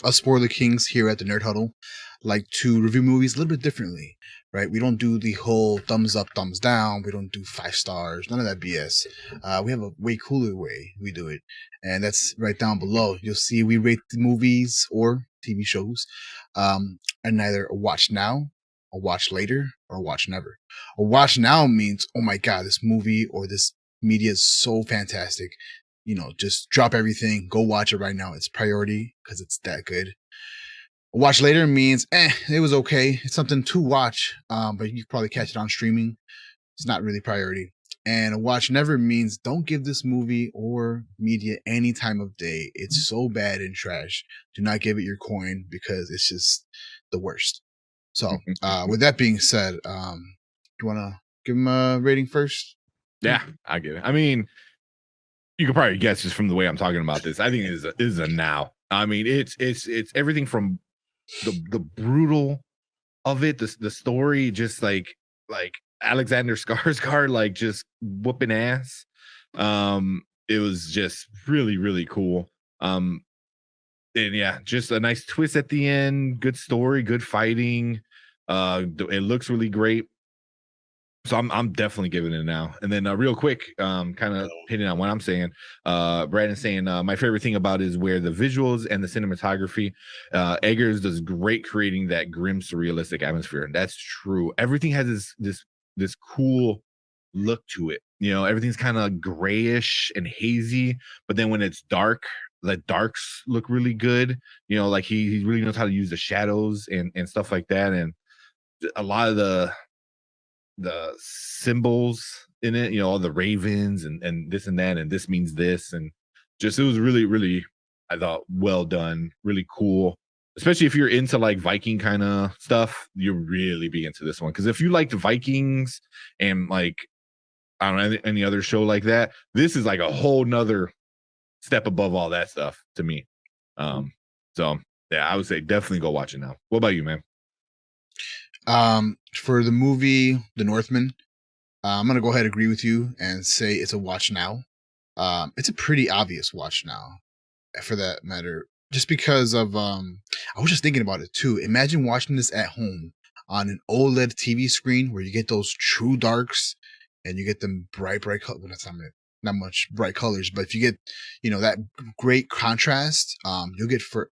us spoiler kings here at the Nerd Huddle like to review movies a little bit differently, right? We don't do the whole thumbs up, thumbs down. We don't do 5 stars, none of that BS. We have a way cooler way we do it, and that's right down below. You'll see we rate the movies or TV shows, and either a watch now, a watch later, or a watch never. A watch now means, oh my god, this movie or this media is so fantastic. Just drop everything, go watch it right now. It's priority because it's that good. A watch later means, it was okay. It's something to watch, but you can probably catch it on streaming. It's not really priority. And a watch never means don't give this movie or media any time of day. It's so bad and trash. Do not give it your coin because it's just the worst. So, with that being said, you want to give him a rating first? Yeah, I get it. I mean, you could probably guess just from the way I'm talking about this. I think it is a now. I mean, it's everything from the brutal of it, the story, just like Alexander Skarsgård, like just whooping ass. It was just really, really cool. And yeah, just a nice twist at the end. Good story, good fighting. It looks really great. So I'm definitely giving it now. And then real quick, kind of hitting on what I'm saying. Brandon's saying my favorite thing about it is where the visuals and the cinematography. Eggers does great creating that grim, surrealistic atmosphere, and that's true. Everything has this cool look to it. Everything's kind of grayish and hazy, but then when it's dark, the darks look really good. Like he really knows how to use the shadows and stuff like that, and a lot of the symbols in it, all the ravens and this and that, and this means this, and just it was really, really, I thought, well done, really cool. Especially if you're into like Viking kind of stuff, you'll really be into this one. Because if you liked Vikings and like I don't know any other show like that, this is like a whole nother step above all that stuff to me. So yeah, I would say definitely go watch it now. What about you, man? For the movie The Northman, I'm gonna go ahead and agree with you and say it's a watch now. It's a pretty obvious watch now, for that matter, just because of I was just thinking about it too. Imagine watching this at home on an OLED TV screen where you get those true darks and you get them bright colors. Well, that's not much bright colors, but if you get that great contrast, you'll get for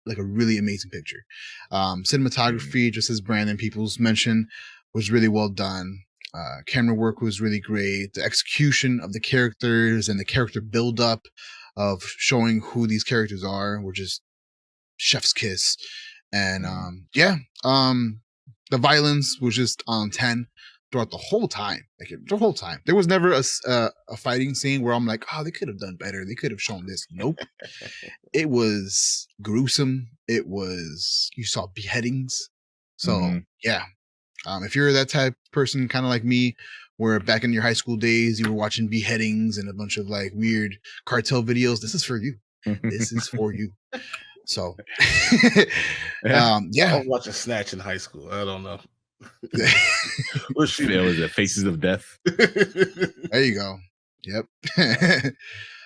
like a really amazing picture. Cinematography, just as Brandon Peoples mentioned, was really well done. Camera work was really great. The execution of the characters and the character build up of showing who these characters are were just chef's kiss. And the violence was just on 10 throughout the whole time. Like the whole time, there was never a fighting scene where I'm like, oh, they could have done better. They could have shown this. Nope. It was gruesome. You saw beheadings. So yeah. If you're that type of person, kind of like me, where back in your high school days, you were watching beheadings and a bunch of like weird cartel videos, this is for you. This is for you. So, I was watching Snatch in high school. I don't know. Was it Faces of Death? There you go. Yep.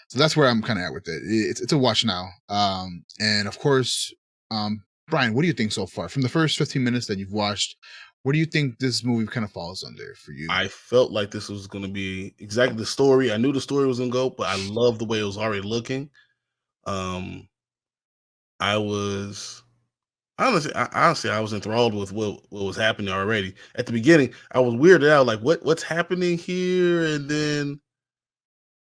So that's where I'm kind of at with it. It's a watch now. And of course, Brian, what do you think so far from the first 15 minutes that you've watched? What do you think this movie kind of falls under for you? I felt like this was going to be exactly the story. I knew the story was going to go, but I love the way it was already looking. I was honestly, I was enthralled with what was happening already. At the beginning, I was weirded out, like what's happening here, and then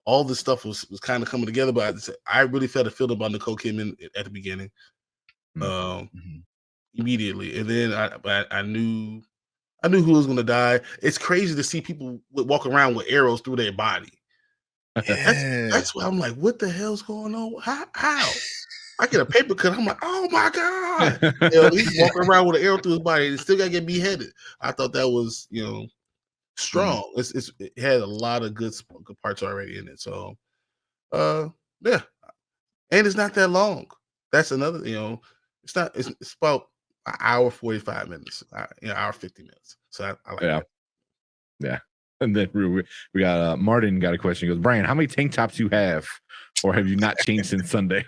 all this stuff was kind of coming together. But I really felt a feeling about Nicole Kidman at the beginning, immediately, and then I knew who was going to die. It's crazy to see people walk around with arrows through their body. Yeah. That's why I'm like, what the hell's going on? How? I get a paper cut. I'm like, oh my god! He's walking around with an arrow through his body and still got to get beheaded. I thought that was, strong. It had a lot of good parts already in it. So, yeah, and it's not that long. That's another. It's not. It's about an hour 45 minutes. Hour 50 minutes. So I like that. Yeah. And then we got Martin got a question. He goes, Brian, how many tank tops you have, or have you not changed since Sunday?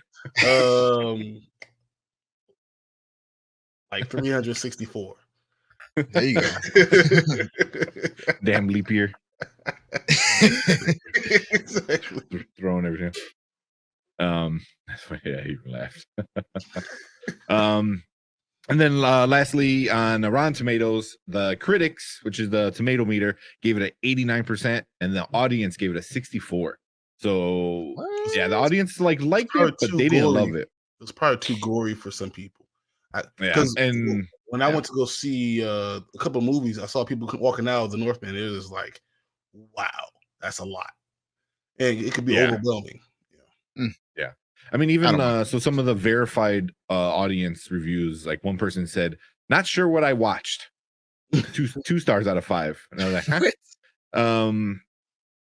like 364. There you go. Damn leap year. Exactly. Throwing everything. That's why, yeah, he laughed. And then lastly, on Rotten Tomatoes, the critics, which is the tomato meter, gave it an 89%, and the audience gave it a 64. So What? yeah, the audience liked Probably it, but too they didn't gory. love it. It was probably too gory for some people. Yeah, Because and when I yeah. went to go see a couple movies, I saw people walking out of the Northman. It was like, wow, that's a lot, and it could be Yeah. overwhelming. Yeah. I mean, I even don't mind. so some of the verified audience reviews, like one person said, not sure what I watched. two stars out of 5. And I was like, huh? What?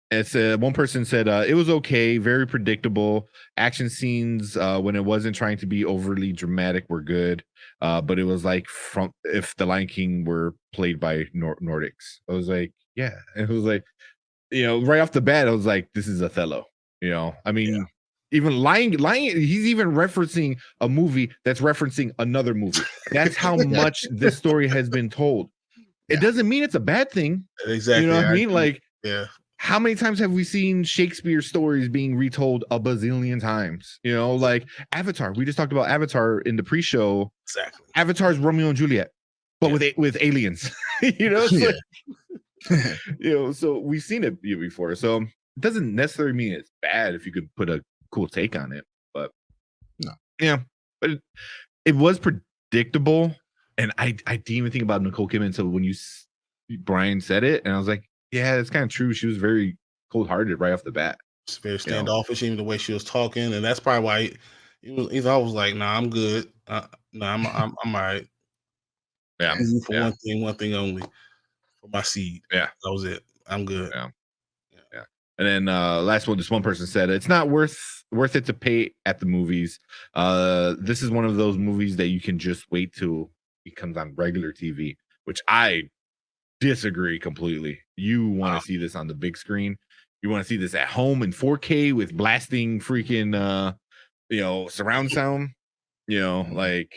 It's one person said it was okay, very predictable. Action scenes when it wasn't trying to be overly dramatic were good, but it was like from if the Lion King were played by Nordics. I was like, yeah. It was like, right off the bat, I was like, this is Othello. I mean, even Lion, he's even referencing a movie that's referencing another movie. That's how much this story has been told. It doesn't mean it's a bad thing. Exactly. You know what I mean? Like, yeah. How many times have we seen Shakespeare stories being retold a bazillion times? Like Avatar. We just talked about Avatar in the pre-show. Exactly. Avatar's Romeo and Juliet, but with aliens. It's like, so we've seen it before. So it doesn't necessarily mean it's bad if you could put a cool take on it. But no, yeah, but it was predictable, and I didn't even think about Nicole Kidman until when Brian said it, and I was like, yeah, it's kind of true. She was very cold-hearted right off the bat. She's very standoffish, even the way she was talking, and that's probably why I was like, "Nah, I'm good. Nah, I'm all right." Yeah, for one thing only, for my seed. Yeah, that was it. I'm good. Yeah. And then last one, this one person said it's not worth it to pay at the movies. This is one of those movies that you can just wait till it comes on regular TV, which I disagree completely. You want to see this on the big screen. You want to see this at home in 4K with blasting freaking surround sound. Like